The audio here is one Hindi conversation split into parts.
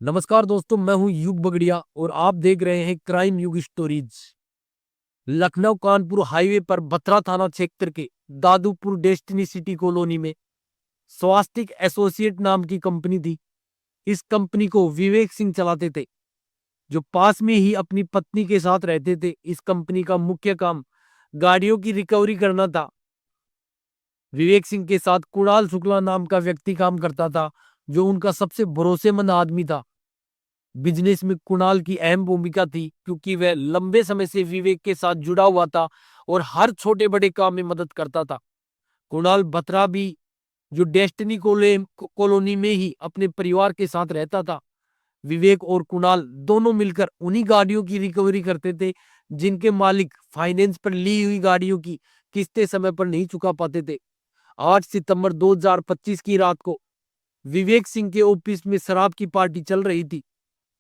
नमस्कार दोस्तों, मैं हूं युग बगड़िया और आप देख रहे हैं क्राइम युग स्टोरीज। लखनऊ कानपुर हाईवे पर बथरा थाना क्षेत्र के दादूपुर डेस्टिनी सिटी कॉलोनी में स्वास्तिक एसोसिएट नाम की कंपनी थी। इस कंपनी को विवेक सिंह चलाते थे, जो पास में ही अपनी पत्नी के साथ रहते थे। इस कंपनी का मुख्य काम गाड़ियों की रिकवरी करना था। विवेक सिंह के साथ कुणाल शुक्ला नाम का व्यक्ति काम करता था, जो उनका सबसे भरोसेमंद आदमी था। बिजनेस में कुणाल की अहम भूमिका थी, क्योंकि वह लंबे समय से विवेक के साथ जुड़ा हुआ था और हर छोटे बड़े काम में मदद करता था। कुणाल बत्रा भी, जो डेस्टिनी कॉलोनी में ही अपने परिवार के साथ रहता था। विवेक और कुणाल दोनों मिलकर उन्हीं गाड़ियों की रिकवरी करते थे, जिनके मालिक फाइनेंस पर ली हुई गाड़ियों की किस्तें समय पर नहीं चुका पाते थे। 8 सितंबर 2025 की रात को विवेक सिंह के ऑफिस में शराब की पार्टी चल रही थी।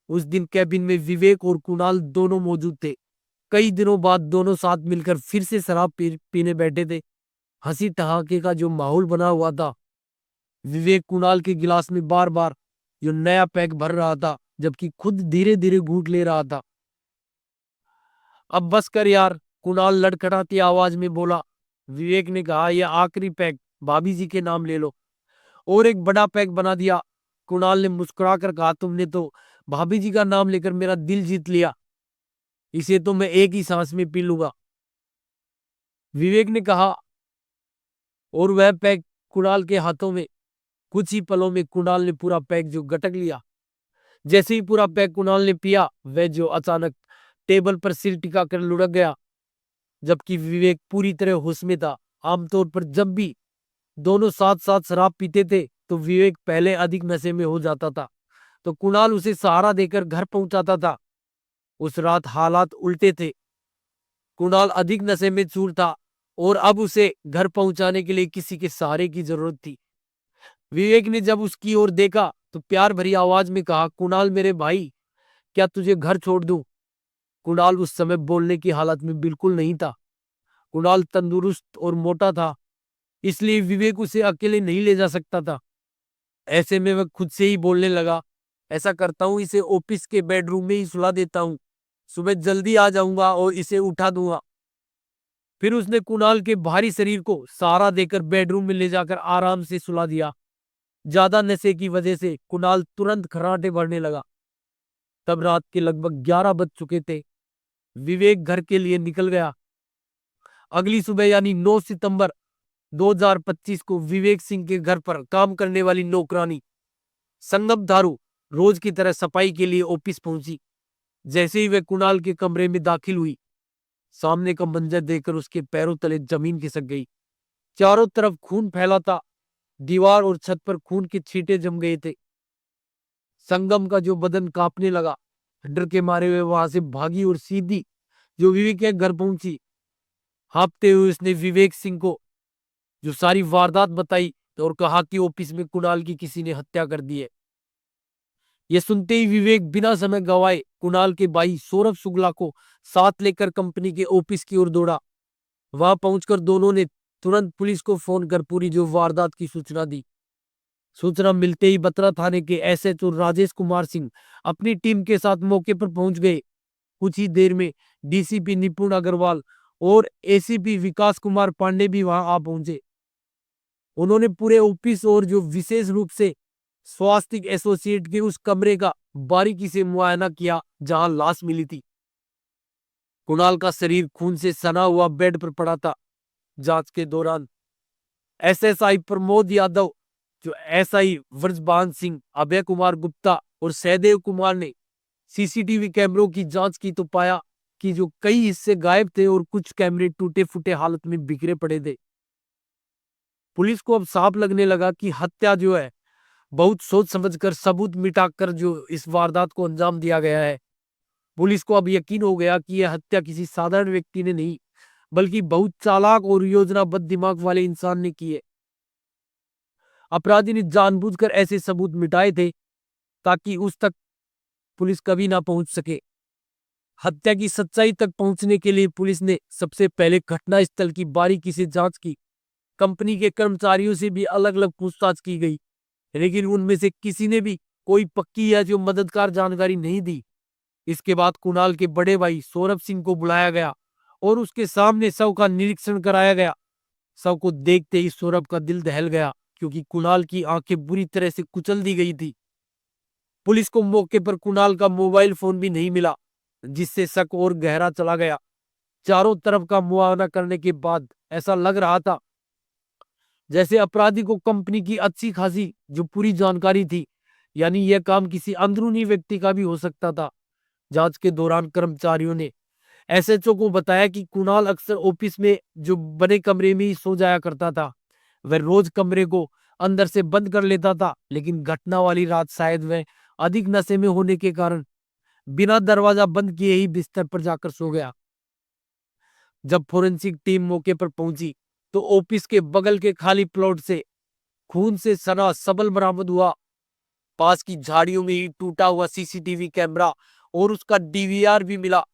उस दिन कैबिन में विवेक और कुणाल दोनों मौजूद थे। कई दिनों बाद दोनों साथ मिलकर फिर से शराब पीने बैठे थे। हंसी ठहाके का जो माहौल बना हुआ था। विवेक कुणाल के गिलास में बार बार जो नया पैक भर रहा था, जबकि खुद धीरे धीरे घूंट ले रहा था। अब बस कर यार, कुणाल लड़खड़ाती आवाज में बोला। विवेक ने कहा, यह आखिरी पैक भाभी जी के नाम ले लो। और एक बड़ा पैक बना दिया। कुणाल ने मुस्कुराकर कहा, तुमने तो भाभी जी का नाम लेकर मेरा दिल जीत लिया। इसे तो मैं एक ही सांस में पी लूंगा। विवेक ने कहा, और वह पैक कुणाल के हाथों में। कुछ ही पलों में कुणाल ने पूरा पैक जो गटक लिया। जैसे ही पूरा पैक कुणाल ने पिया, वह जो अचानक टेबल पर सिर टिकाकर लुढ़क गया, जबकि विवेक पूरी तरह होश में था। आमतौर पर जब भी दोनों साथ साथ शराब पीते थे, तो विवेक पहले अधिक नशे में हो जाता था, तो कुणाल उसे सहारा देकर घर पहुंचाता था। उस रात हालात उल्टे थे। कुणाल अधिक नशे में चूर था और अब उसे घर पहुंचाने के लिए किसी के सहारे की जरूरत थी। विवेक ने जब उसकी ओर देखा तो प्यार भरी आवाज में कहा, कुणाल मेरे भाई, क्या तुझे घर छोड़ दूं? कुणाल उस समय बोलने की हालत में बिल्कुल नहीं था। कुणाल तंदुरुस्त और मोटा था, इसलिए विवेक उसे अकेले नहीं ले जा सकता था। ऐसे में वह खुद से ही बोलने लगा, ऐसा करता हूं, इसे ऑफिस के बेडरूम में ही सुला देता हूं। सुबह जल्दी आ जाऊंगा और इसे उठा दूंगा। फिर उसने कुणाल के भारी शरीर को सहारा देकर बेडरूम में ले जाकर आराम से सुला दिया। ज्यादा नशे की वजह से कुणाल तुरंत खर्राटे भरने लगा। तब रात के लगभग 11 बज चुके थे। विवेक घर के लिए निकल गया। अगली सुबह यानी 9 सितंबर 2025 को विवेक सिंह के घर पर काम करने वाली नौकरानी संगम धारू रोज की तरह सफाई के लिए ऑफिस पहुंची। जैसे ही वह कुणाल के कमरे में दाखिल हुई, सामने का मंजर देखकर उसके पैरों तले जमीन खिसक गई। चारों तरफ खून फैला था। दीवार और छत पर खून के छींटे जम गए थे। संगम का जो बदन कांपने लगा। डर के मारे हुए वहां से भागी और सीधी जो विवेक के घर पहुंची। हाँफते हुए उसने विवेक सिंह को जो सारी वारदात बताई और कहा कि ऑफिस में कुणाल की किसी ने हत्या कर दी है। यह सुनते ही विवेक बिना समय गवाए कुणाल के भाई सौरभ शुक्ला को साथ लेकर कंपनी के ऑफिस की ओर दौड़ा। वहां पहुंचकर दोनों ने तुरंत पुलिस को फोन कर पूरी जो वारदात की सूचना दी। सूचना मिलते ही बत्रा थाने के एसएचओ राजेश कुमार सिंह अपनी टीम के साथ मौके पर पहुंच गए। कुछ ही देर में डीसीपी निपुण अग्रवाल और एसीपी विकास कुमार पांडे भी वहां आ पहुंचे। उन्होंने पूरे ऑफिस और जो विशेष रूप से स्वास्तिक एसोसिएट के उस कमरे का बारीकी से मुआयना किया, जहां लाश मिली थी। कुणाल का शरीर खून से सना हुआ बेड पर पड़ा था। जांच के दौरान एसएसआई प्रमोद यादव, जो एसआई व्रजभान सिंह, अभय कुमार गुप्ता और सहदेव कुमार ने सीसीटीवी कैमरों की जांच की तो पाया कि जो कई हिस्से गायब थे और कुछ कैमरे टूटे फूटे हालत में बिखरे पड़े थे। पुलिस को अब साफ लगने लगा कि हत्या जो है, बहुत सोच समझकर सबूत मिटाकर जो इस वारदात को अंजाम दिया गया है। पुलिस को अब यकीन हो गया कि यह हत्या किसी साधारण व्यक्ति ने नहीं, बल्कि बहुत चालाक और योजनाबद्ध दिमाग वाले इंसान ने की है। अपराधी ने जानबूझकर ऐसे सबूत मिटाए थे ताकि उस तक पुलिस कभी ना पहुंच सके। हत्या की सच्चाई तक पहुंचने के लिए पुलिस ने सबसे पहले घटना स्थल की बारीकी से जांच की। कंपनी के कर्मचारियों से भी अलग अलग पूछताछ की गई, लेकिन उनमें से किसी ने भी कोई पक्की या जो मददगार जानकारी नहीं दी। इसके बाद कुणाल के बड़े भाई सौरभ सिंह को बुलाया गया और उसके सामने शव का निरीक्षण कराया गया। शव को देखते ही सौरभ का दिल दहल गया, क्योंकि कुणाल की आंखें बुरी तरह से कुचल दी गई थी। पुलिस को मौके पर कुणाल का मोबाइल फोन भी नहीं मिला, जिससे शक और गहरा चला गया। चारों तरफ का मुआयना करने के बाद ऐसा लग रहा था जैसे अपराधी को कंपनी की अच्छी खासी जो पूरी जानकारी थी, यानी यह काम किसी अंदरूनी व्यक्ति का भी हो सकता था। जांच के दौरान कर्मचारियों ने एसएचओ को बताया कि कुणाल अक्सर ऑफिस में जो बने कमरे में ही सो जाया करता था। वह रोज कमरे को अंदर से बंद कर लेता था, लेकिन घटना वाली रात शायद वह अधिक नशे में होने के कारण बिना दरवाजा बंद किए ही बिस्तर पर जाकर सो गया। जब फोरेंसिक टीम मौके पर पहुंची तो ऑफिस के बगल के खाली प्लॉट से खून से सना सबल बरामद हुआ। पास की झाड़ियों में ही टूटा हुआ सीसीटीवी कैमरा और उसका डीवीआर भी मिला।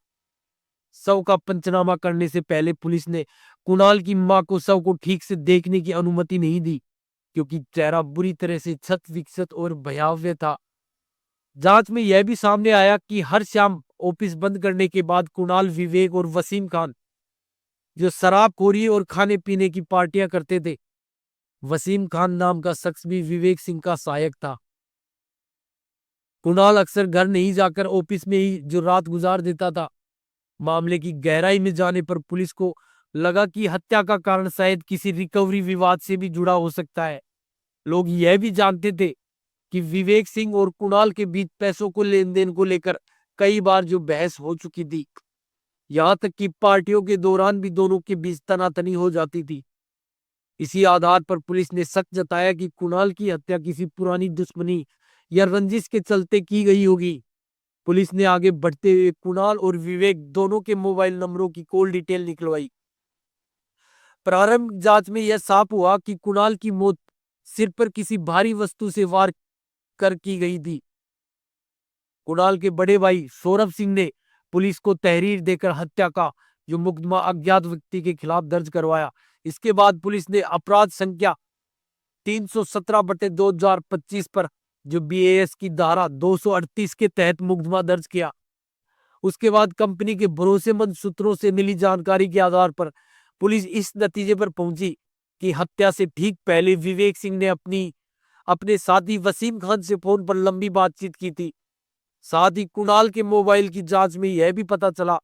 शव का पंचनामा करने से पहले पुलिस ने कुणाल की मां को शव को ठीक से देखने की अनुमति नहीं दी, क्योंकि चेहरा बुरी तरह से क्षत विक्षत और भयावह था। जांच में यह भी सामने आया कि हर शाम ऑफिस बंद करने के बाद कुणाल, विवेक और वसीम खान जो शराबखोरी और खाने पीने की पार्टियां करते थे। वसीम खान नाम का शख्स भी विवेक सिंह का सहायक था। कुणाल अक्सर घर नहीं जाकर ऑफिस में ही जो रात गुजार देता था। मामले की गहराई में जाने पर पुलिस को लगा कि हत्या का कारण शायद किसी रिकवरी विवाद से भी जुड़ा हो सकता है। लोग यह भी जानते थे कि विवेक सिंह और कुणाल के बीच पैसों को लेन देन को लेकर कई बार जो बहस हो चुकी थी, यहां तक कि पार्टियों के दौरान भी दोनों के बीच तनातनी हो जाती थी। इसी आधार पर पुलिस ने शक जताया कि कुणाल की हत्या किसी पुरानी दुश्मनी या रंजिश के चलते की गई होगी। पुलिस ने आगे बढ़ते हुए कुणाल और विवेक दोनों के मोबाइल नंबरों की कॉल डिटेल निकलवाई। प्रारंभिक जांच में यह साफ हुआ कि कुणाल की मौत सिर पर किसी भारी वस्तु से वार कर की गई थी। कुणाल के बड़े भाई सौरभ सिंह ने पुलिस को तहरीर देकर हत्या का जो मुकदमा अज्ञात व्यक्ति के खिलाफ दर्ज करवाया। इसके बाद पुलिस ने अपराध संख्या 317/2025 पर जो बीएएस की धारा 238 के तहत मुकदमा दर्ज किया। उसके बाद कंपनी के भरोसेमंद सूत्रों से मिली जानकारी के आधार पर पुलिस इस नतीजे पर पहुंची कि हत्या से ठीक पहले विवेक सिंह ने अपने साथी वसीम खान से फोन पर लंबी बातचीत की थी। साथ ही कुणाल के मोबाइल की जांच में यह भी पता चला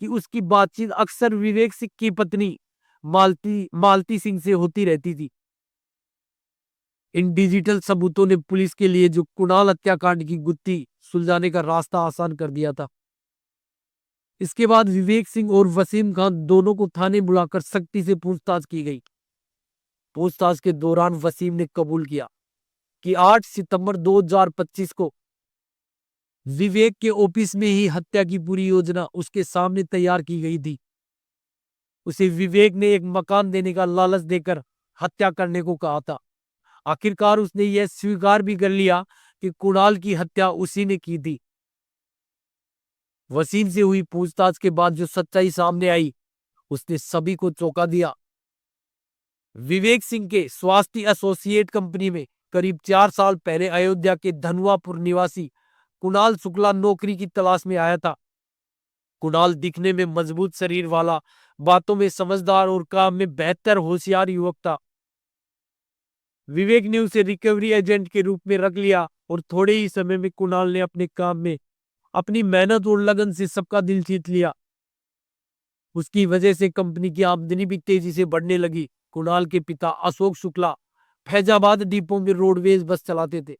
कि उसकी बातचीत अक्सर विवेक सिंह की पत्नी मालती सिंह से होती रहती थी। इन डिजिटल सबूतों ने पुलिस के लिए जो कुणाल हत्याकांड की गुत्थी सुलझाने का रास्ता आसान कर दिया था। इसके बाद विवेक सिंह और वसीम खान दोनों को थाने बुलाकर सख्ती से पूछताछ की गई। पूछताछ के दौरान वसीम ने कबूल किया कि 8 सितंबर 2025 को विवेक के ऑफिस में ही हत्या की पूरी योजना उसके सामने तैयार की गई थी। उसे विवेक ने एक मकान देने का लालच देकर हत्या करने को कहा था। आखिरकार उसने यह स्वीकार भी कर लिया कि कुणाल की हत्या उसी ने की थी। वसीम से हुई पूछताछ के बाद जो सच्चाई सामने आई, उसने सभी को चौंका दिया। विवेक सिंह के स्वास्थ्य एसोसिएट कंपनी में करीब 4 साल पहले अयोध्या के धनुआपुर निवासी कुणाल शुक्ला नौकरी की तलाश में आया था। कुणाल दिखने में मजबूत शरीर वाला, बातों में समझदार और काम में बेहतर होशियार युवक था। विवेक ने उसे रिकवरी एजेंट के रूप में रख लिया और थोड़े ही समय में कुणाल ने अपने काम में अपनी मेहनत और लगन से सबका दिल जीत लिया। उसकी वजह से कंपनी की आमदनी भी तेजी से बढ़ने लगी। कुणाल के पिता अशोक शुक्ला फैजाबाद डिपो में रोडवेज बस चलाते थे।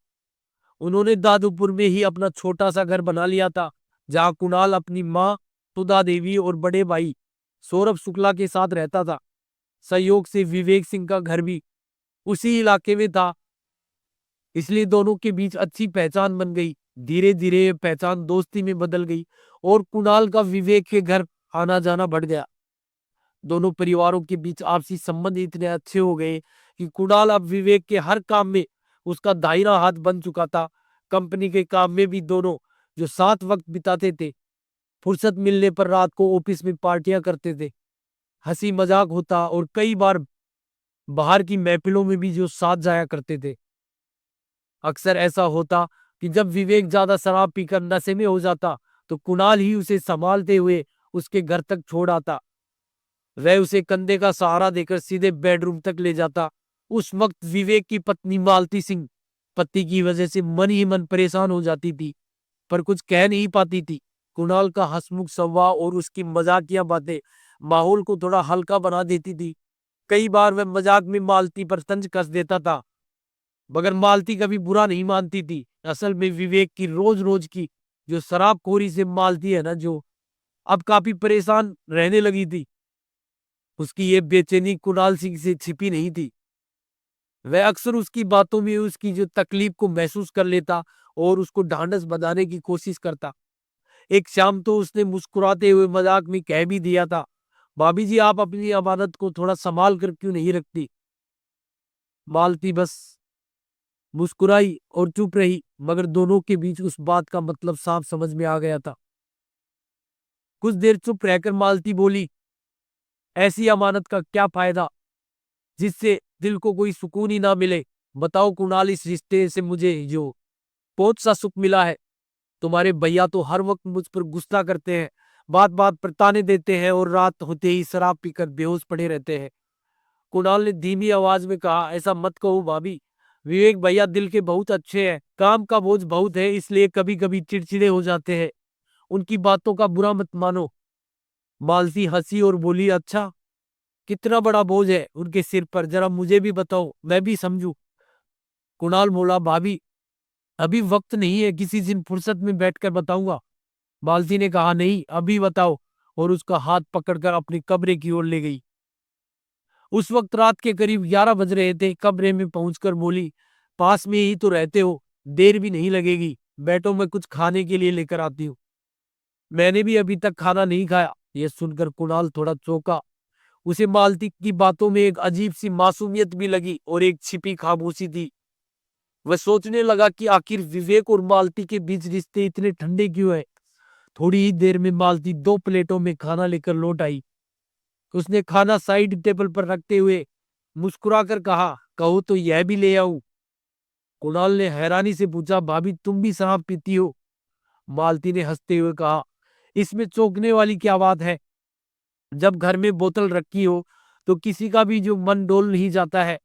उन्होंने दादूपुर में ही अपना छोटा सा घर बना लिया था, जहां कुणाल अपनी मां सुधा देवी और बड़े भाई सौरभ शुक्ला के साथ रहता था। संयोग से विवेक सिंह का घर भी उसी इलाके में था, इसलिए दोनों के बीच अच्छी पहचान बन गई। धीरे धीरे ये पहचान दोस्ती में बदल गई और कुणाल का विवेक के घर आना जाना बढ़ गया। दोनों परिवारों के बीच आपसी संबंध इतने अच्छे हो गए कि कुणाल अब विवेक के हर काम में उसका दाहिना हाथ बन चुका था। कंपनी के काम में भी दोनों जो साथ वक्त बिताते थे, फुर्सत मिलने पर रात को ऑफिस में पार्टियां करते थे, हंसी मजाक होता और कई बार बाहर की महफिलों में भी जो साथ जाया करते थे। अक्सर ऐसा होता कि जब विवेक ज्यादा शराब पीकर नशे में हो जाता तो कुणाल ही उसे संभालते हुए उसके घर तक छोड़ आता। वह उसे कंधे का सहारा देकर सीधे बेडरूम तक ले जाता। उस वक्त विवेक की पत्नी मालती सिंह पति की वजह से मन ही मन परेशान हो जाती थी, पर कुछ कह नहीं पाती थी। कुणाल का हंसमुख स्वभाव और उसकी मजाकिया बातें माहौल को थोड़ा हल्का बना देती थी। कई बार वह मजाक में मालती पर तंज कस देता था, मगर मालती कभी बुरा नहीं मानती थी। असल में विवेक की रोज रोज की जो शराबखोरी से मालती है ना, जो अब काफी परेशान रहने लगी थी, उसकी ये बेचैनी कुणाल सिंह से छिपी नहीं थी। वह अक्सर उसकी बातों में उसकी जो तकलीफ को महसूस कर लेता और उसको ढांढस बंधाने की कोशिश करता। एक शाम तो उसने मुस्कुराते हुए मजाक में कह भी दिया था, भाभी जी आप अपनी अमानत को थोड़ा संभाल कर क्यों नहीं रखती। मालती बस मुस्कुराई और चुप रही, मगर दोनों के बीच उस बात का मतलब साफ समझ में आ गया था। कुछ देर चुप रहकर मालती बोली, ऐसी अमानत का क्या फायदा जिससे दिल को कोई सुकून ही ना मिले। बताओ कुणाल, इस रिश्ते से मुझे जो बहुत सा सुख मिला है। तुम्हारे भैया तो हर वक्त मुझ पर गुस्सा करते हैं, बात बात पर ताने देते हैं और रात होते ही शराब पीकर बेहोश पड़े रहते हैं। कुणाल ने धीमी आवाज में कहा, ऐसा मत कहो भाभी, विवेक भैया दिल के बहुत अच्छे हैं, काम का बोझ बहुत है इसलिए कभी कभी चिड़चिड़े हो जाते हैं। उनकी बातों का बुरा मत मानो। मालती हंसी और बोली, अच्छा कितना बड़ा बोझ है उनके सिर पर, जरा मुझे भी बताओ, मैं भी समझू। कुणाल बोला, भाभी अभी वक्त नहीं है, किसी दिन फुर्सत में बैठकर बताऊंगा। मालती ने कहा, नहीं अभी बताओ, और उसका हाथ पकड़कर अपनी कमरे की ओर ले गई। उस वक्त रात के करीब 11 बज रहे थे। कमरे में पहुंचकर बोली, पास में ही तो रहते हो, देर भी नहीं लगेगी, बैठो मैं कुछ खाने के लिए लेकर आती हूँ। मैंने भी अभी तक खाना नहीं खाया। यह सुनकर कुणाल थोड़ा चौंका। उसे मालती की बातों में एक अजीब सी मासूमियत भी लगी और एक छिपी खामोशी थी। वह सोचने लगा कि आखिर विवेक और मालती के बीच रिश्ते इतने ठंडे क्यों हैं। थोड़ी ही देर में मालती 2 प्लेटों में खाना लेकर लौट आई। उसने खाना साइड टेबल पर रखते हुए मुस्कुराकर कहा, कहो तो यह भी ले आऊं। कुणाल ने हैरानी से पूछा, भाभी तुम भी शराब पीती हो। मालती ने हंसते हुए कहा, इसमें चौंकने वाली क्या बात है। जब घर में बोतल रखी हो तो किसी का भी जो मन डोल नहीं जाता है।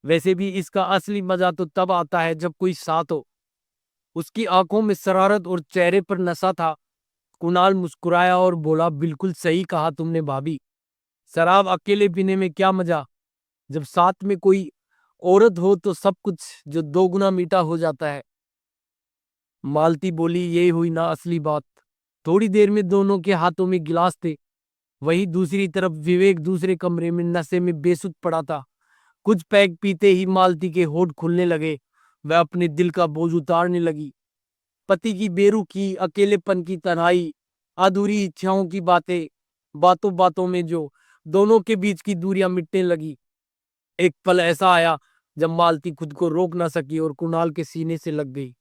वैसे भी इसका असली मजा तो तब आता है जब कोई साथ हो। उसकी आंखों में शरारत और चेहरे पर नशा था। कुणाल मुस्कुराया और बोला, बिल्कुल सही कहा तुमने भाभी, शराब अकेले पीने में क्या मजा, जब साथ में कोई औरत हो तो सब कुछ जो 2 गुना मीठा हो जाता है। मालती बोली, ये हुई ना असली बात। थोड़ी देर में दोनों के हाथों में गिलास थे। वहीं दूसरी तरफ विवेक दूसरे कमरे में नशे में बेसुध पड़ा था। कुछ पैग पीते ही मालती के होठ खुलने लगे। वह अपने दिल का बोझ उतारने लगी। पति की बेरुखी, अकेलेपन की तन्हाई, अधूरी इच्छाओं की बातें, बातों बातों में जो दोनों के बीच की दूरियां मिटने लगी। एक पल ऐसा आया जब मालती खुद को रोक ना सकी और कुणाल के सीने से लग गई।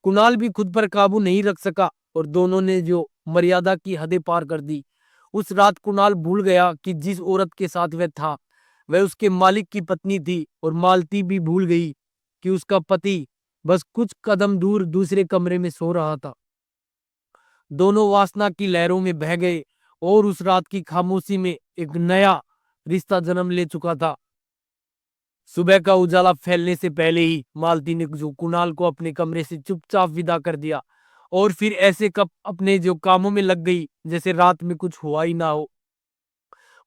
कुणाल भी खुद पर काबू नहीं रख सका और दोनों ने जो मर्यादा की हदें पार कर दी। उस रात कुणाल भूल गया कि जिस औरत के साथ वह था वह उसके मालिक की पत्नी थी, और मालती भी भूल गई कि उसका पति बस कुछ कदम दूर दूसरे कमरे में सो रहा था। दोनों वासना की लहरों में बह गए और उस रात की खामोशी में एक नया रिश्ता जन्म ले चुका था। सुबह का उजाला फैलने से पहले ही मालती ने जो कुणाल को अपने कमरे से चुपचाप विदा कर दिया और फिर ऐसे कब अपने जो कामों में लग गई जैसे रात में कुछ हुआ ही ना हो।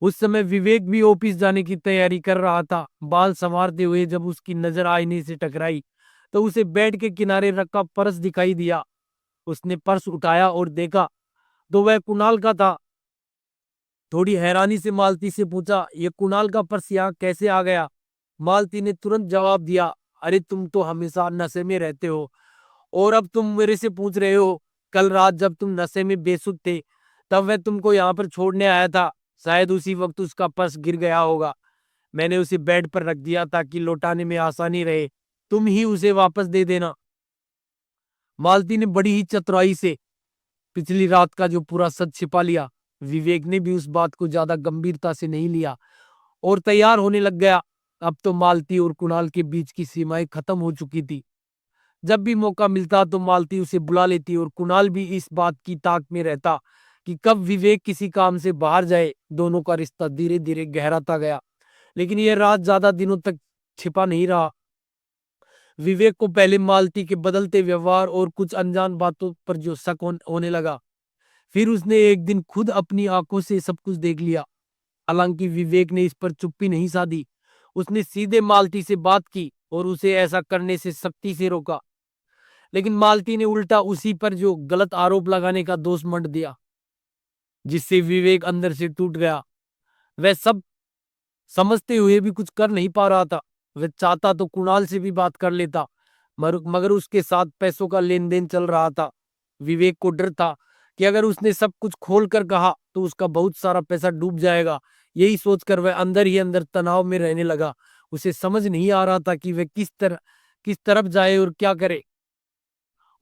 उस समय विवेक भी ऑफिस जाने की तैयारी कर रहा था। बाल संवारते हुए जब उसकी नजर आईने से टकराई तो उसे बेड के किनारे रखा पर्स दिखाई दिया। उसने पर्स उठाया और देखा तो वह कुणाल का था। थोड़ी हैरानी से मालती से पूछा, ये कुणाल का पर्स यहाँ कैसे आ गया। मालती ने तुरंत जवाब दिया, अरे तुम तो हमेशा नशे में रहते हो और अब तुम मेरे से पूछ रहे हो। कल रात जब तुम नशे में बेसुध थे तब वह तुमको यहाँ पर छोड़ने आया था। शायद उसी वक्त उसका पर्स गिर गया होगा। मैंने उसे बेड पर रख दिया ताकि लौटाने में आसानी रहे। तुम ही उसे वापस दे देना। मालती ने बड़ी ही चतुराई से पिछली रात का जो पूरा सच छिपा लिया। विवेक ने भी उस बात को ज्यादा गंभीरता से नहीं लिया और तैयार होने लग गया। अब तो मालती और कुणाल के बीच की सीमाएं खत्म हो चुकी थी। जब भी मौका मिलता तो मालती उसे बुला लेती और कुणाल भी इस बात की ताक में रहता कि कब विवेक किसी काम से बाहर जाए। दोनों का रिश्ता धीरे धीरे गहराता गया, लेकिन यह राज ज्यादा दिनों तक छिपा नहीं रहा। विवेक को पहले मालती के बदलते व्यवहार और कुछ अनजान बातों पर जो शक होने लगा। फिर उसने एक दिन खुद अपनी आंखों से सब कुछ देख लिया। हालांकि विवेक ने इस पर चुप्पी नहीं साधी। उसने सीधे मालती से बात की और उसे ऐसा करने से सख्ती से रोका। लेकिन मालती ने उल्टा उसी पर जो गलत आरोप लगाने का दोष मढ़ दिया, जिससे विवेक अंदर से टूट गया। वह सब समझते हुए भी कुछ कर नहीं पा रहा था। वह चाहता तो कुणाल से भी बात कर लेता, मगर उसके साथ पैसों का लेन देन चल रहा था। विवेक को डर था कि अगर उसने सब कुछ खोल कर कहा तो उसका बहुत सारा पैसा डूब जाएगा। यही सोचकर वह अंदर ही अंदर तनाव में रहने लगा। उसे समझ नहीं आ रहा था कि वह किस तरफ जाए और क्या करे।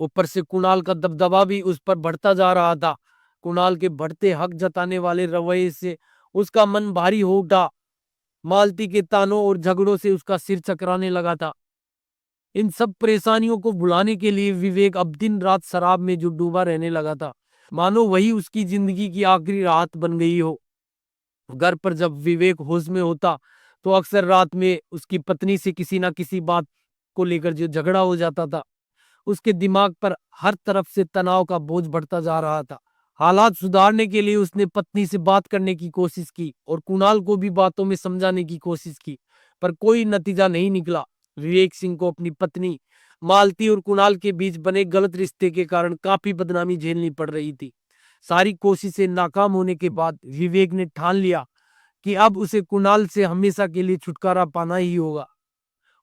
ऊपर से कुणाल का दबदबा भी उस पर बढ़ता जा रहा था। कुणाल के बढ़ते हक जताने वाले रवैये से उसका मन भारी हो उठा। मालती के तानों और झगड़ों से उसका सिर चकराने लगा था। इन सब परेशानियों को भुलाने के लिए विवेक अब दिन रात शराब में जो डूबा रहने लगा था, मानो वही उसकी जिंदगी की आखिरी राहत बन गई हो। घर पर जब विवेक होश में होता तो अक्सर रात में उसकी पत्नी से किसी ना किसी बात को लेकर जो झगड़ा हो जाता था। उसके दिमाग पर हर तरफ से तनाव का बोझ बढ़ता जा रहा था। हालात सुधारने के लिए उसने पत्नी से बात करने की कोशिश की और कुणाल को भी बातों में समझाने की कोशिश की, पर कोई नतीजा नहीं निकला। विवेक सिंह को अपनी पत्नी मालती और कुणाल के बीच बने गलत रिश्ते के कारण काफी बदनामी झेलनी पड़ रही थी। सारी कोशिशें नाकाम होने के बाद विवेक ने ठान लिया कि अब उसे कुणाल से हमेशा के लिए छुटकारा पाना ही होगा।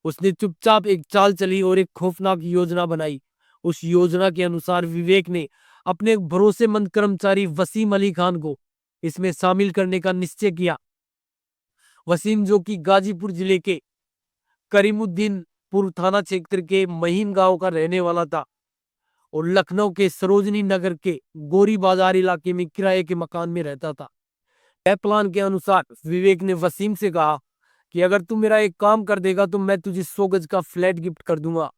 उसने चुपचाप एक चाल चली और एक खौफनाक योजना बनाई। उस योजना के अनुसार विवेक ने अपने एक भरोसेमंद कर्मचारी वसीम अली खान को इसमें शामिल करने का निश्चय किया। वसीम, जो कि गाजीपुर जिले के करीमुद्दीनपुर थाना क्षेत्र के महीम गांव का रहने वाला था और लखनऊ के सरोजनी नगर के गोरी बाजार इलाके में किराए के मकान में रहता था। तय प्लान के अनुसार विवेक ने वसीम से कहा कि अगर तू मेरा एक काम कर देगा तो मैं तुझे 100 गज का फ्लैट गिफ्ट कर दूंगा।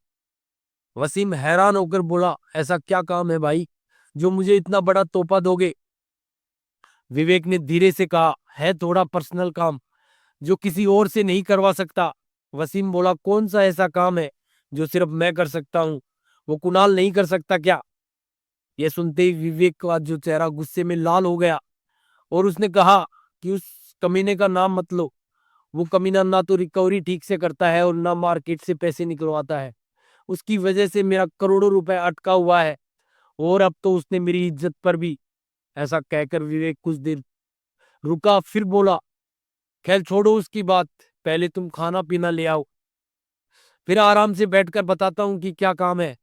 वसीम हैरान होकर बोला, ऐसा क्या काम है भाई जो मुझे इतना बड़ा तोहफा दोगे? विवेक ने धीरे से कहा, है थोड़ा पर्सनल काम जो किसी और से नहीं करवा सकता। वसीम बोला, कौन सा ऐसा काम है जो सिर्फ मैं कर सकता हूँ? वो कुणाल नहीं कर सकता क्या? यह सुनते ही विवेक का जो चेहरा गुस्से में लाल हो गया और उसने कहा कि उस कमीने का नाम मत लो। वो कमीना ना तो रिकवरी ठीक से करता है और ना मार्केट से पैसे निकलवाता है। उसकी वजह से मेरा करोड़ों रुपए अटका हुआ है और अब तो उसने मेरी इज्जत पर भी। ऐसा कहकर विवेक कुछ देर रुका, फिर बोला, खैर छोड़ो उसकी बात, पहले तुम खाना पीना ले आओ, फिर आराम से बैठकर बताता हूँ कि क्या काम है।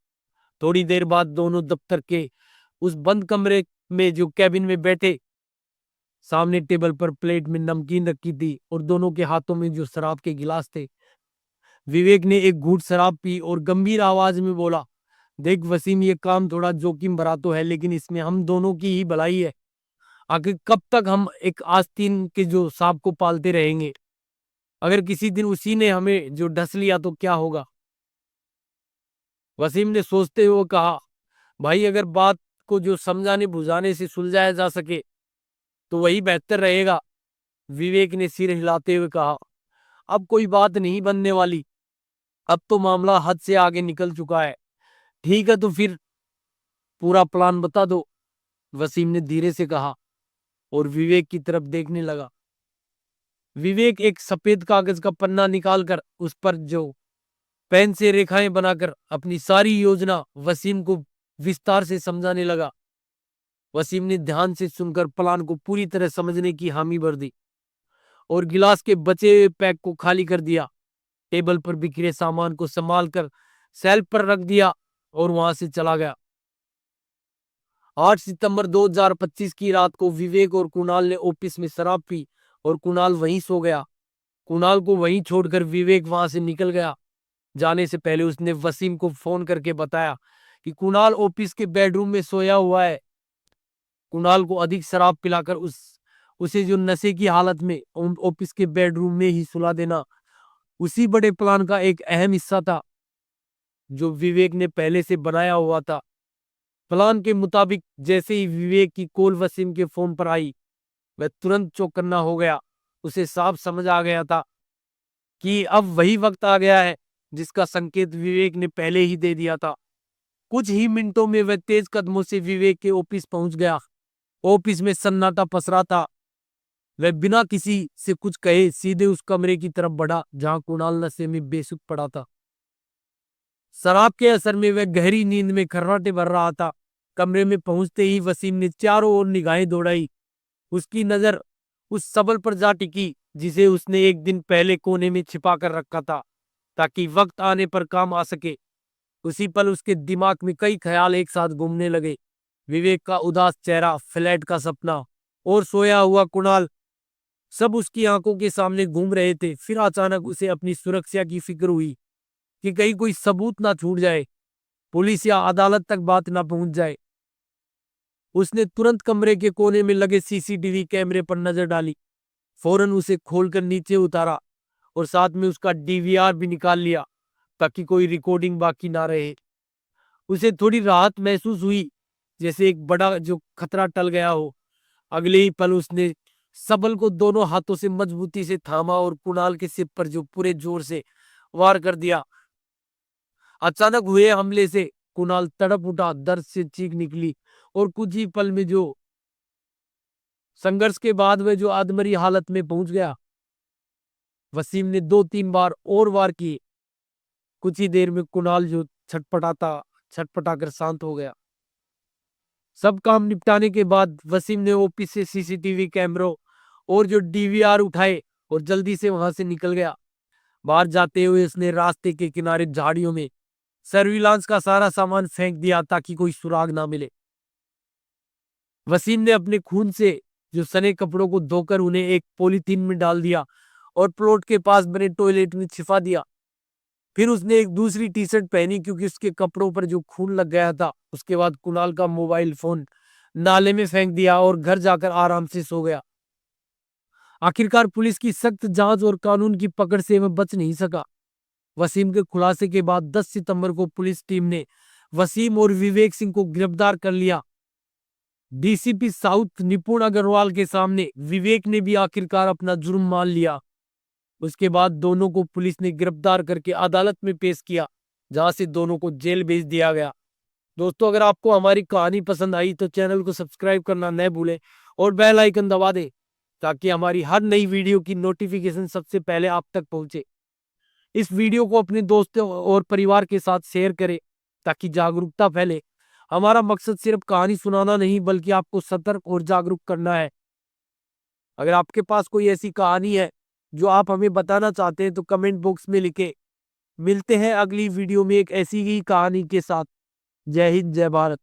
थोड़ी देर बाद दोनों दफ्तर के उस बंद कमरे में जो कैबिन में बैठे। सामने टेबल पर प्लेट में नमकीन रखी थी और दोनों के हाथों में जो शराब के गिलास थे। विवेक ने एक घूंट शराब पी और गंभीर आवाज में बोला, देख वसीम, ये काम थोड़ा जोखिम भरा तो है, लेकिन इसमें हम दोनों की ही भलाई है। आखिर कब तक हम एक आस्तीन के जो सांप को पालते रहेंगे? अगर किसी दिन उसी ने हमें जो डस लिया तो क्या होगा? वसीम ने सोचते हुए कहा, भाई अगर बात को जो समझाने बुझाने से सुलझाया जा सके तो वही बेहतर रहेगा। विवेक ने सिर हिलाते हुए कहा, अब कोई बात नहीं बनने वाली। अब तो मामला हद से आगे निकल चुका है। ठीक है तो फिर पूरा प्लान बता दो, वसीम ने धीरे से कहा और विवेक की तरफ देखने लगा। विवेक एक सफेद कागज का पन्ना निकालकर उस पर जो पेन से रेखाएं बनाकर अपनी सारी योजना वसीम को विस्तार से समझाने लगा। वसीम ने ध्यान से सुनकर प्लान को पूरी तरह समझने की हामी भर दी और गिलास के बचे हुए पैक को खाली कर दिया। टेबल पर बिखरे सामान को संभाल कर शेल्फ पर रख दिया और वहां से चला गया। 8 सितंबर 2025 की रात को विवेक और कुणाल ने ऑफिस में शराब पी और कुणाल वहीं सो गया। कुणाल को वहीं छोड़कर विवेक वहां से निकल गया। जाने से पहले उसने वसीम को फोन करके बताया कि कुणाल ऑफिस के बेडरूम में सोया हुआ है। कुणाल को अधिक शराब पिलाकर उसे जो नशे की हालत में ऑफिस के बेडरूम में ही सुला देना उसी बड़े प्लान का एक अहम हिस्सा था। जो विवेक ने पहले से बनाया हुआ था। प्लान के मुताबिक जैसे ही विवेक की कॉल वसीम के फोन पर आई, वह तुरंत चौकन्ना हो गया। उसे साफ समझ आ गया था कि अब वही वक्त आ गया है जिसका संकेत विवेक ने पहले ही दे दिया था। कुछ ही मिनटों में वह तेज कदमों से विवेक के ऑफिस पहुंच गया। ऑफिस में सन्नाटा पसरा था। वह बिना किसी से कुछ कहे सीधे उस कमरे की तरफ बढ़ा जहां कुणाल नशे में बेसुध पड़ा था। शराब के असर में वह गहरी नींद में खर्राटे भर रहा था। कमरे में पहुंचते ही वसीम ने चारों ओर निगाहें दौड़ाई। उसकी नजर उस सबल पर जा टिकी जिसे उसने एक दिन पहले कोने में छिपा कर रखा था ताकि वक्त आने पर काम आ सके। उसी पल उसके दिमाग में कई ख्याल एक साथ घूमने लगे। विवेक का उदास चेहरा, फ्लैट का सपना और सोया हुआ कुणाल, सब उसकी आंखों के सामने घूम रहे थे। फिर अचानक उसे अपनी सुरक्षा की फिक्र हुई कि कहीं कोई सबूत ना छूट जाए, पुलिस या अदालत तक बात ना पहुंच जाए। उसने तुरंत कमरे के कोने में लगे सीसीटीवी कैमरे पर नजर डाली, फौरन उसे खोलकर नीचे उतारा और साथ में उसका डीवीआर भी निकाल लिया ताकि कोई रिकॉर्डिंग बाकी ना रहे। उसे थोड़ी राहत महसूस हुई, जैसे एक बड़ा जो खतरा टल गया हो। अगले ही पल उसने सबल को दोनों हाथों से मजबूती से थामा और कुणाल के सिर पर जो पूरे जोर से वार कर दिया। अचानक हुए हमले से कुणाल तड़प उठा, दर्द से चीख निकली और कुछ ही पल में जो संघर्ष के बाद वह जो आदमरी हालत में पहुंच गया। वसीम ने 2-3 बार और वार किए। कुछ ही देर में कुणाल जो छटपटाकर शांत हो गया। सब काम निपटाने के बाद वसीम ने ऑफिस से सीसीटीवी कैमरों और जो डीवीआर उठाए और जल्दी से वहां से निकल गया। बाहर जाते हुए उसने रास्ते के किनारे झाड़ियों में सर्विलांस का सारा सामान फेंक दिया ताकि कोई सुराग ना मिले। वसीम ने अपने खून से जो सने कपड़ों को धोकर उन्हें एक पॉलीथीन में डाल दिया और प्लॉट के पास बने टॉयलेट में छिपा दिया। फिर उसने एक दूसरी टी शर्ट पहनी क्योंकि उसके कपड़ों पर जो खून लग गया था। उसके बाद कुणाल का मोबाइल फोन नाले में फेंक दिया और घर जाकर आराम से सो गया। आखिरकार पुलिस की सख्त जांच और कानून की पकड़ से वह बच नहीं सका। वसीम के खुलासे के बाद 10 सितंबर को पुलिस टीम ने वसीम और विवेक सिंह को गिरफ्तार कर लिया। डीसीपी साउथ निपुण अग्रवाल के सामने विवेक ने भी आखिरकार अपना जुर्म मान लिया। उसके बाद दोनों को पुलिस ने गिरफ्तार करके अदालत में पेश किया, जहां से दोनों को जेल भेज दिया गया। दोस्तों, अगर आपको हमारी कहानी पसंद आई तो चैनल को सब्सक्राइब करना न भूलें और बेल आइकन दबा दें ताकि हमारी हर नई वीडियो की नोटिफिकेशन सबसे पहले आप तक पहुंचे। इस वीडियो को अपने दोस्तों और परिवार के साथ शेयर करें ताकि जागरूकता फैले। हमारा मकसद सिर्फ कहानी सुनाना नहीं बल्कि आपको सतर्क और जागरूक करना है। अगर आपके पास कोई ऐसी कहानी है जो आप हमें बताना चाहते हैं तो कमेंट बॉक्स में लिखें। मिलते हैं अगली वीडियो में एक ऐसी ही कहानी के साथ। जय हिंद, जय भारत।